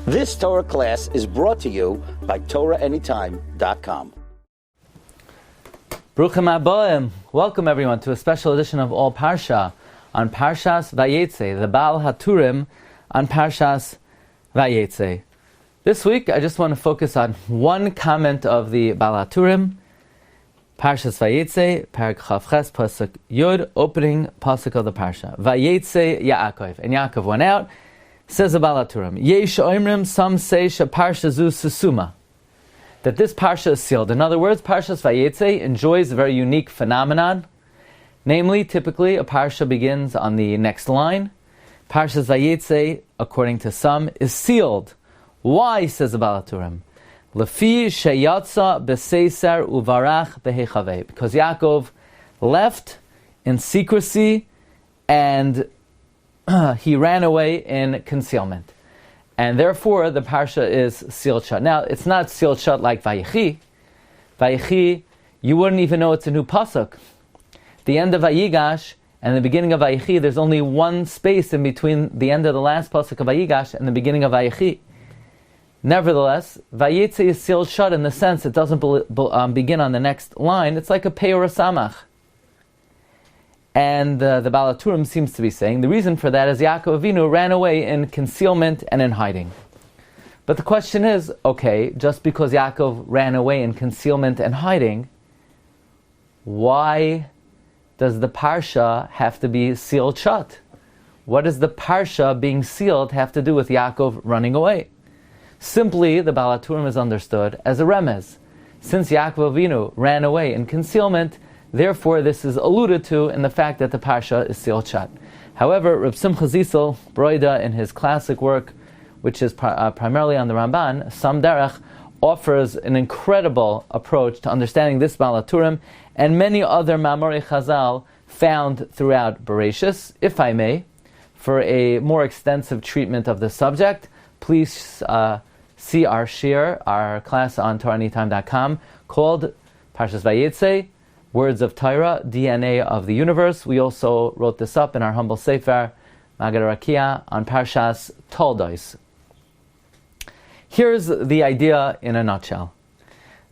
This Torah class is brought to you by TorahAnytime.com. Bruchim Aboim. Welcome everyone to a special edition of All Parsha on Parshas Vayeitzey, the Baal Haturim on Parshas Vayeitzey. This week I just want to focus on one comment of the Baal Haturim, Parshas Vayeitzey, Parak Chavches, Pasuk Yud, opening Pasuk of the Parsha. Vayeitzey Yaakov. And Yaakov went out. Says the Baal Haturim, Yesh Oimrim, some say Parsha zu susuma, that this Parsha is sealed. In other words, Parshas Vayeitzey enjoys a very unique phenomenon. Namely, typically a Parsha begins on the next line. Parshas Vayeitzey, according to some, is sealed. Why, says the Baal Haturim? Lefi sheyatza b'seiser uvarach behechaveh. Because Yaakov left in secrecy and he ran away in concealment. And therefore, the Parsha is sealed shut. Now, it's not sealed shut like Vayechi. Vayechi, you wouldn't even know it's a new pasuk. The end of Vayigash and the beginning of Vayechi, there's only one space in between the end of the last pasuk of Vayigash and the beginning of Vayechi. Nevertheless, Vayeitzey is sealed shut in the sense it doesn't begin on the next line. It's like a pei or a samach. And the Baal Haturim seems to be saying the reason for that is Yaakov Avinu ran away in concealment and in hiding. But the question is, okay, just because Yaakov ran away in concealment and hiding, why does the Parsha have to be sealed shut? What does the Parsha being sealed have to do with Yaakov running away? Simply, the Baal Haturim is understood as a remez. Since Yaakov Avinu ran away in concealment, therefore, this is alluded to in the fact that the Parsha is sealed shut. However, Reb Simcha Zisel, Broida, in his classic work, which is primarily on the Ramban, Sam Derech, offers an incredible approach to understanding this Baal Haturim and many other Ma'amorei Chazal found throughout Bereshis. If I may, for a more extensive treatment of the subject, please see our Shiur, our class on TorahAnytime.com, called Parshas Vayeitzey, Words of Torah, DNA of the Universe. We also wrote this up in our humble sefer, Magad Rakia, on Parshas Toldos. Here's the idea in a nutshell.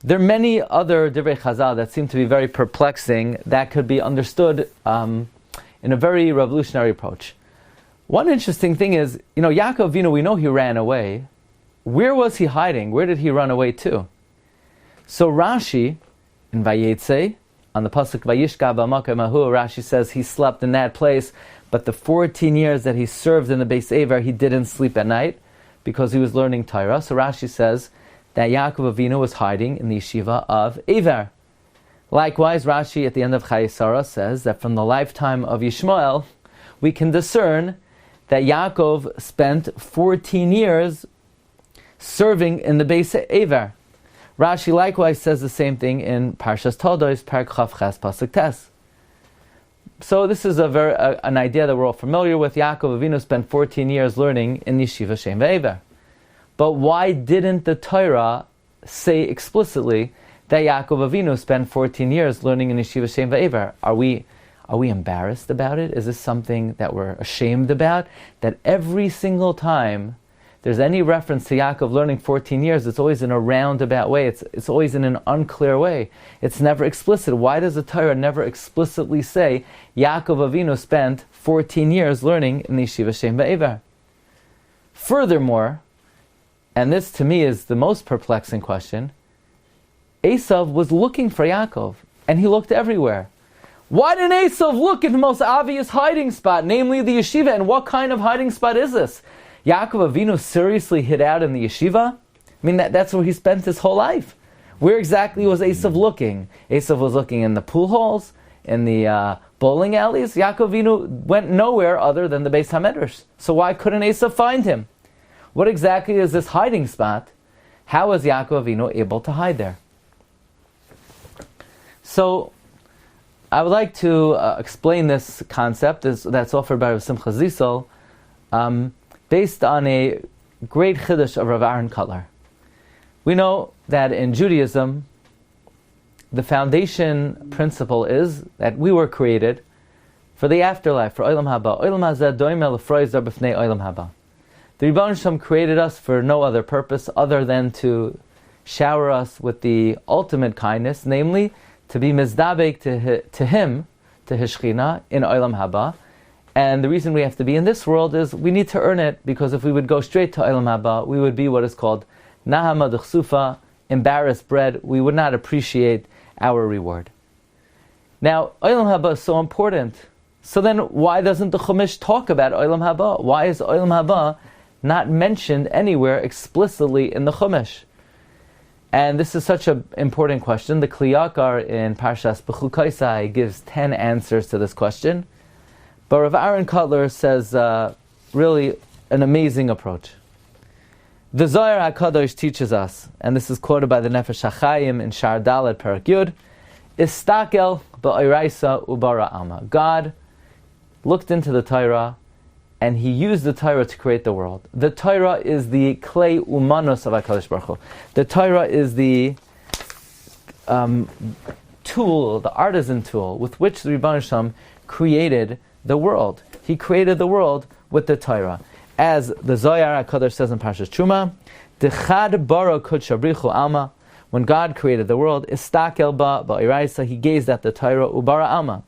There are many other Divrei Chazal that seem to be very perplexing that could be understood in a very revolutionary approach. One interesting thing is, Yaakov Avinu, we know he ran away. Where was he hiding? Where did he run away to? So Rashi, in Vayeitzey, on the pasuk Vayishka b'makom hahu, Rashi says he slept in that place, but the 14 years that he served in the Beis Eiver, he didn't sleep at night because he was learning Torah. So Rashi says that Yaakov Avinu was hiding in the yeshiva of Eiver. Likewise, Rashi at the end of Chayei Sarah says that from the lifetime of Yishmael, we can discern that Yaakov spent 14 years serving in the Beis Eiver. Rashi likewise says the same thing in Parshas Toldos, Parak Chavches, Pasuk Tes. So this is an idea that we're all familiar with. Yaakov Avinu spent 14 years learning in Yeshiva Shem V'Eiver. But why didn't the Torah say explicitly that Yaakov Avinu spent 14 years learning in Yeshiva Shem V'Eiver? Are we embarrassed about it? Is this something that we're ashamed about? That every single time there's any reference to Yaakov learning 14 years, it's always in a roundabout way. It's always in an unclear way. It's never explicit. Why does the Torah never explicitly say Yaakov Avinu spent 14 years learning in the Yeshiva Shem V'Eiver? Furthermore, and this to me is the most perplexing question, Esav was looking for Yaakov, and he looked everywhere. Why didn't Esav look in the most obvious hiding spot, namely the yeshiva? And what kind of hiding spot is this? Yaakov Avinu seriously hid out in the yeshiva? I mean, that's where he spent his whole life. Where exactly was Esav looking? Esav was looking in the pool halls, in the bowling alleys. Yaakov Avinu went nowhere other than the Beis HaMedrash. So why couldn't Esav find him? What exactly is this hiding spot? How was Yaakov Avinu able to hide there? So, I would like to explain this concept that's offered by Rav Simcha Zisel based on a great chiddush of Rav Aaron Kotler. We know that in Judaism, the foundation principle is that we were created for the afterlife, for Olam Haba. Olam Hazeh doimeh lefroizar b'fnei Olam Haba. The Rebbeinu Shem created us for no other purpose other than to shower us with the ultimate kindness, namely to be mizdabek to Him, to His Shechina, in Olam Haba. And the reason we have to be in this world is we need to earn it, because if we would go straight to Olam Haba, we would be what is called Nahama D'chsufa, embarrassed bread. We would not appreciate our reward. Now, Olam Haba is so important. So then why doesn't the Chumash talk about Olam Haba? Why is Olam Haba not mentioned anywhere explicitly in the Chumash? And this is such an important question. The Kli Yakar in Parshas B'chukaisai gives 10 answers to this question. But Rav Aaron Kotler says really an amazing approach. The Zohar HaKadosh teaches us, and this is quoted by the Nefesh HaChaim in Shar Dalet Perek Yud, Istakel ba'oraisa ubara alma. God looked into the Torah, and He used the Torah to create the world. The Torah is the clay umanos of HaKadosh Baruch Hu. The Torah is the tool, the artisan tool, with which the Rebbeinu Shem created the world. He created the world with the Torah. As the Zohar HaKadosh says in Parshas Truma, Dechad bara kudshabrichu alma. When God created the world, Istakel ba ba'oraisa, He gazed at the Torah, ubara alma.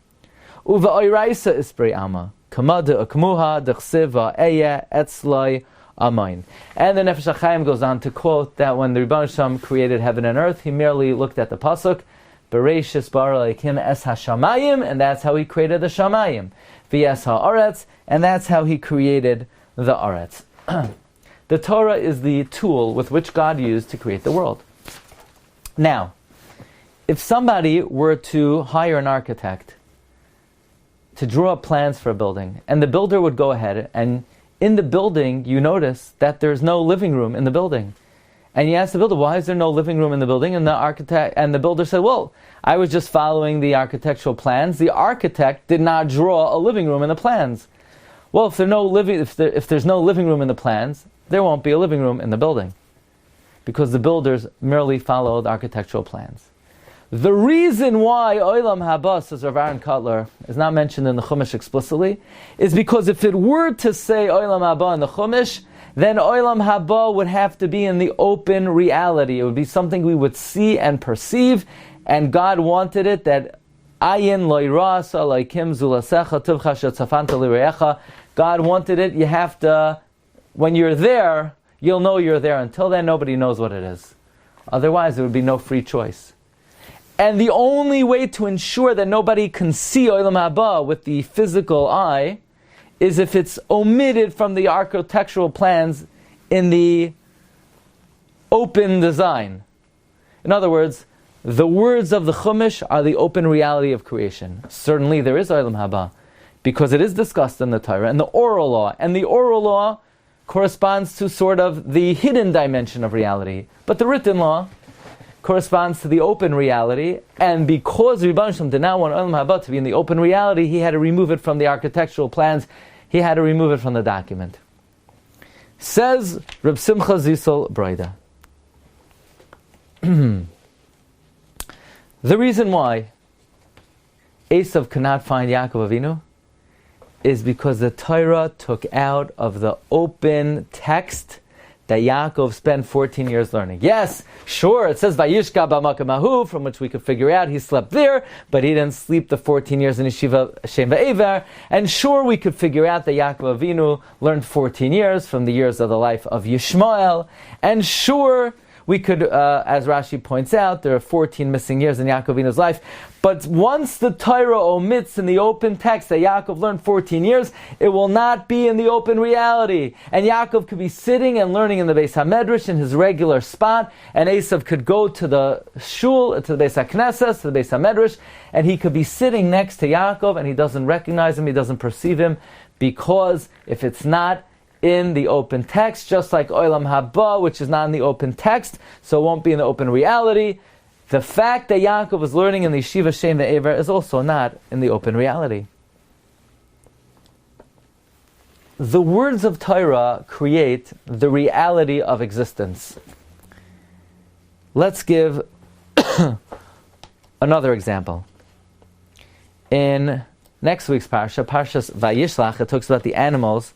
Uva oiraisa ispri alma. Kamada akmuha dechsiva eya etzloi amain. And the Nefesh HaChaim goes on to quote that when the Rebbeinu Shem created heaven and earth, He merely looked at the pasuk, Bereshis bara elokim es hashamayim, and that's how He created the shamayim. V'es ha'aretz, and that's how He created the aretz. The Torah is the tool with which God used to create the world. Now, if somebody were to hire an architect to draw up plans for a building, and the builder would go ahead, and in the building you notice that there's no living room in the building, and you ask the builder, why is there no living room in the building? And the builder said, well, I was just following the architectural plans. The architect did not draw a living room in the plans. Well, if there's no living room in the plans, there won't be a living room in the building, because the builders merely followed architectural plans. The reason why Olam Haba, says Rav Aaron Kotler, is not mentioned in the Chumash explicitly, is because if it were to say Olam Haba in the Chumash, then Olam Haba would have to be in the open reality. It would be something we would see and perceive, and God wanted it that Ayin lo'irasa lo'ikim zulasecha tivcha shetzafanta lirecha. God wanted it. You have to, when you're there, you'll know you're there. Until then, nobody knows what it is. Otherwise, there would be no free choice. And the only way to ensure that nobody can see Olam Haba with the physical eye is if it's omitted from the architectural plans in the open design. In other words, the words of the Chumash are the open reality of creation. Certainly there is Olam Haba, because it is discussed in the Torah and the oral law. And the oral law corresponds to sort of the hidden dimension of reality. But the written law corresponds to the open reality, and because Rebbeinu Shem did not want Olam Haba to be in the open reality, He had to remove it from the architectural plans. He had to remove it from the document. Says Reb Simcha Zisel Broida. The reason why Esav cannot find Yaakov Avinu is because the Torah took out of the open text that Yaakov spent 14 years learning. Yes, sure, it says Vayishka b'makam, from which we could figure out he slept there, but he didn't sleep the 14 years in Yeshiva Shem Ve'ever. And sure, we could figure out that Yaakov Avinu learned 14 years from the years of the life of Yishmael. And sure, we could, as Rashi points out, there are 14 missing years in Yaakov Avinu's life. But once the Torah omits in the open text that Yaakov learned 14 years, it will not be in the open reality. And Yaakov could be sitting and learning in the Beis HaMedrash in his regular spot, and Esav could go to the shul, to the Beis HaKnesses, to the Beis HaMedrash, and he could be sitting next to Yaakov, and he doesn't recognize him, he doesn't perceive him, because if it's not in the open text, just like Olam Haba, which is not in the open text, so it won't be in the open reality. The fact that Yaakov was learning in the Yeshiva Shem Ve'ever is also not in the open reality. The words of Torah create the reality of existence. Let's give another example. In next week's Parsha, Parshas Vayishlach, it talks about the animals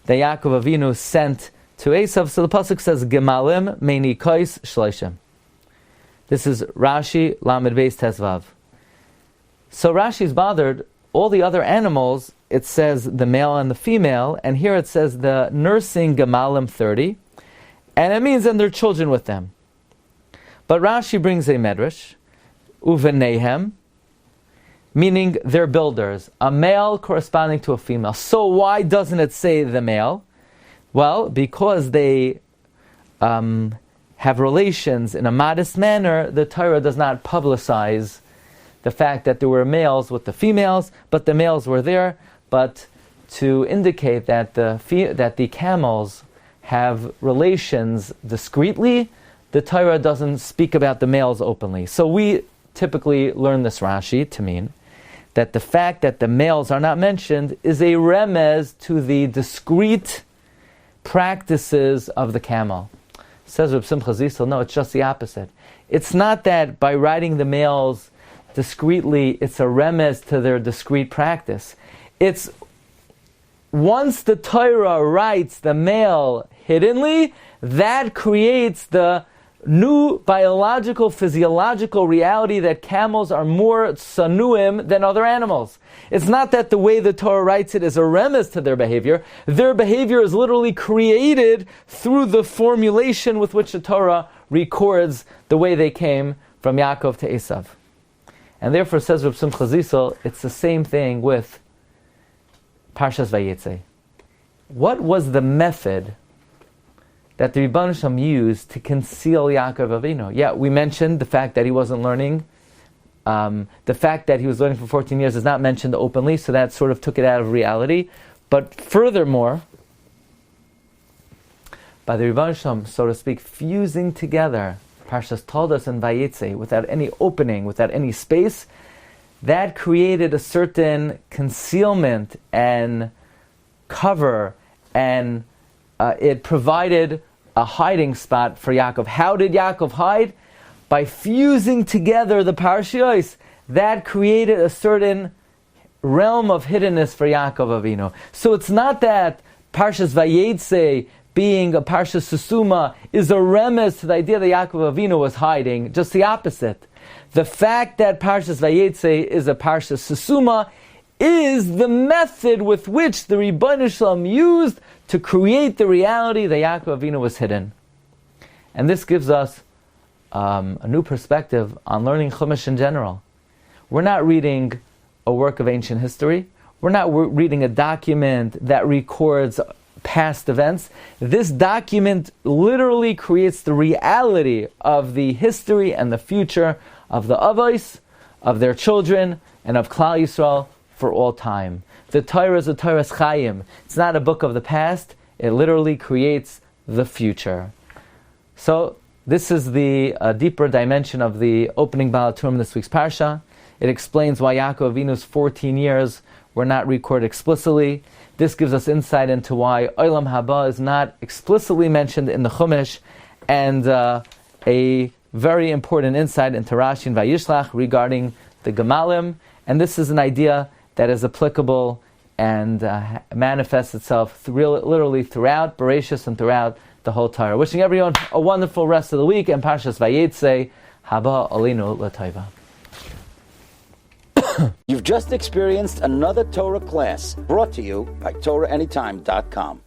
that Yaakov Avinu sent to Esav. So the pasuk says, Gemalim meini kois shloishim. This is Rashi, Lamed Beis Tezvav. So Rashi's bothered, all the other animals, it says the male and the female, and here it says the nursing Gemalim 30, and it means and their children with them. But Rashi brings a medrash, Uvenehem, meaning they're builders, a male corresponding to a female. So why doesn't it say the male? Well, because they have relations in a modest manner, the Torah does not publicize the fact that there were males with the females, but the males were there. But to indicate that the camels have relations discreetly, the Torah doesn't speak about the males openly. So we typically learn this Rashi to mean that the fact that the males are not mentioned is a remez to the discreet practices of the camel. Says Reb Simcha Zisel, no, it's just the opposite. It's not that by writing the males discreetly, it's a remez to their discreet practice. It's once the Torah writes the male hiddenly, that creates the new biological, physiological reality that camels are more sanuim than other animals. It's not that the way the Torah writes it is a remez to their behavior. Their behavior is literally created through the formulation with which the Torah records the way they came from Yaakov to Esav. And therefore, says Reb Simcha Zisel, it's the same thing with Parshas Vayeitzey. What was the method that the Rebbeinu Shalom used to conceal Yaakov Avinu? Yeah, we mentioned the fact that he wasn't learning. The fact that he was learning for 14 years is not mentioned openly, so that sort of took it out of reality. But furthermore, by the Rebbeinu Shalom, so to speak, fusing together Parshas told us in Vayeitzey, without any opening, without any space, that created a certain concealment and cover, and it provided a hiding spot for Yaakov. How did Yaakov hide? By fusing together the Parshas, that created a certain realm of hiddenness for Yaakov Avinu. So it's not that Parshas Vayeitzey, being a Parsha Susuma, is a remez to the idea that Yaakov Avinu was hiding. Just the opposite. The fact that Parshas Vayeitzey is a Parsha Susuma is the method with which the Rebbeinu Shalom used to create the reality that Yaakov Avinu was hidden. And this gives us a new perspective on learning Chumash in general. We're not reading a work of ancient history. We're not reading a document that records past events. This document literally creates the reality of the history and the future of the Avos, of their children, and of Klal Yisrael for all time. The Torah is a Torah's Chaim. It's not a book of the past. It literally creates the future. So this is the deeper dimension of the opening Baal Haturim this week's Parsha. It explains why Yaakov Avinu's 14 years were not recorded explicitly. This gives us insight into why Olam Haba is not explicitly mentioned in the Chumash, and a very important insight into Rashi and Vayishlach regarding the Gemalim. And this is an idea that is applicable and manifests itself literally throughout Bereshis and throughout the whole Torah. Wishing everyone a wonderful rest of the week, and Parshas Vayeitzey, Haba Alinu L'Tova. You've just experienced another Torah class brought to you by TorahAnytime.com.